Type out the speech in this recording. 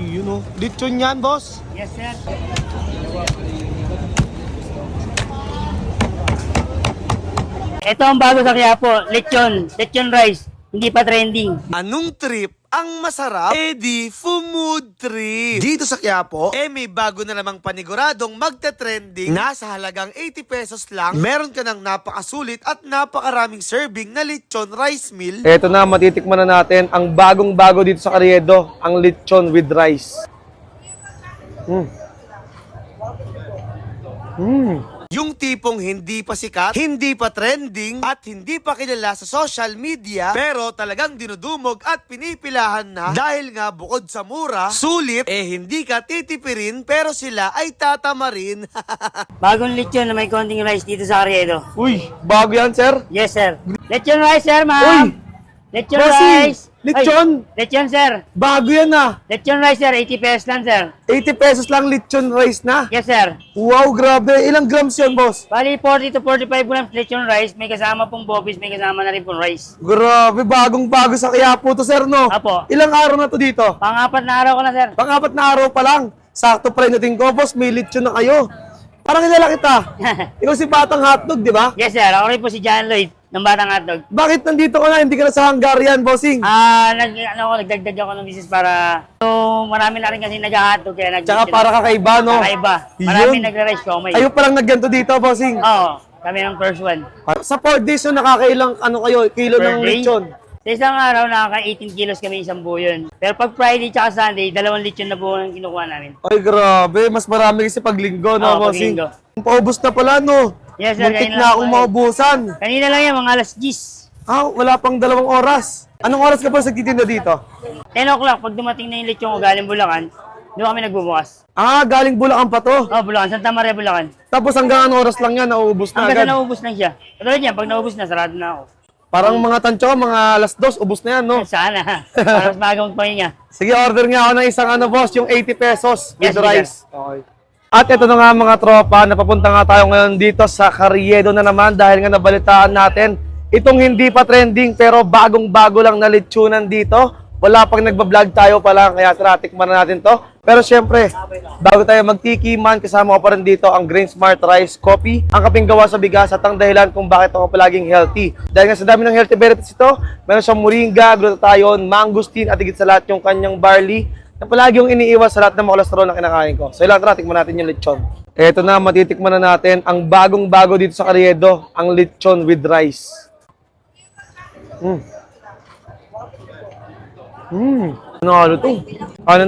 Yun o. Lechon yan, boss. Yes, sir. Ito ang bago sa Quiapo, lechon. Lechon rice. Hindi pa trending. Anong trip ang masarap? Di food trip. Dito sa Quiapo, may bago na namang paniguradong magte-trending na sa halagang 80 pesos lang. Meron ka ng napakasulit at napakaraming serving na lechon rice meal. Eto na, matitikman na natin ang bagong-bago dito sa Carriedo, ang lechon with rice. Yung tipong hindi pa sikat, hindi pa trending, at hindi pa kilala sa social media, pero talagang dinudumog at pinipilahan na dahil nga bukod sa mura, sulit, hindi ka titipirin pero sila ay tatamarin. Bagong lechon na may konting rice dito sa Carriedo. Uy, bago yan, sir. Yes, sir. Lechon rice, sir, ma'am. Lechon Bossing, rice. lechon. Ay, lechon, sir. Bago yan ah. Lechon rice, sir. 80 pesos lang, sir. 80 pesos lang lechon rice na. Yes, sir. Wow, grabe. Ilang grams yan, boss? Bali, 40 to 45 grams lechon rice. May kasama pong bopis, may kasama na rin pong rice. Grabe, bagong-bago sa Quiapo to, sir, no? Apo. Ilang araw na to dito? Pang-apat na araw ko na, sir. Pang-apat na araw pa lang. Sakto pa rin natin ko, boss. May lechon na kayo. Parang kilala kita. Ikaw si Batang Hotdog, di ba? Yes, sir. Ako rin po si John Lloyd ng Batang Hotdog. Bakit nandito ka na? Hindi ka na sa Hungarian, bossing. Nagdagdag ako ng business para marami na rin kasi nag-hotdog kaya Tsaka para kakaiba, no? kakaiba. Marami Yun. nagra-rice ko. May. Ayun palang nagganto dito, bossing. Oo, kami ng first one. Sa 4 days, so nakakailang kilo Per ng day? lechon. Sa isang araw, nakaka-18 kilos kami isang buo yun. Pero pag Friday tsaka Sunday, 2 lechon na buo ang kinukuha namin. Ay, grabe. Mas marami kasi pag linggo, no, Oo, pag bossing? linggo. Paubos na pala, no? Yes, sir. Muntik kanina na lang akong po, maubusan. Kanina lang yan, mga alas 10. Wala pang 2 oras. Anong oras ka pa nagtitinda dito? 10 o'clock, pag dumating na yung lechon ko galing Bulacan, doon kami nagbubukas. Galing Bulacan pa to. Bulacan, Santa Maria, Bulacan. Tapos hanggang anong oras lang yan, nauubos na Hanggang agad. sa naubos lang siya. Katulad niya, pag naubos na, sarado na ako. Parang mga tansyo, mga alas 2, ubos na yan, no? Sana. Para mas magang pahinga. Sige, order nga ako ng isang boss, yung 80 pesos with Yes, rice. Okay. At ito na nga mga tropa, napapunta nga tayo ngayon dito sa Carriedo na naman dahil nga nabalitaan natin itong hindi pa trending pero bagong-bago lang na lechonan dito. Wala pang nagbablog tayo pa lang, kaya tara, tikman na natin to. Pero syempre, bago tayo magtikiman, kasama ko pa rin dito ang Grain Smart Rice Coffee, ang kaping gawa sa bigas at ang dahilan kung bakit ako palaging healthy. Dahil nga sa dami ng healthy benefits ito, meron siyang moringa, glutathione, mangosteen at higit sa lahat yung kanyang barley na palagi yung iniiwas sa lahat ng mga kolesterol na kinakain ko. So ilang tara, tikman natin yung lechon. Eto na, matitikman na natin ang bagong-bago dito sa Carriedo, ang lechon with rice. Ano to? Ano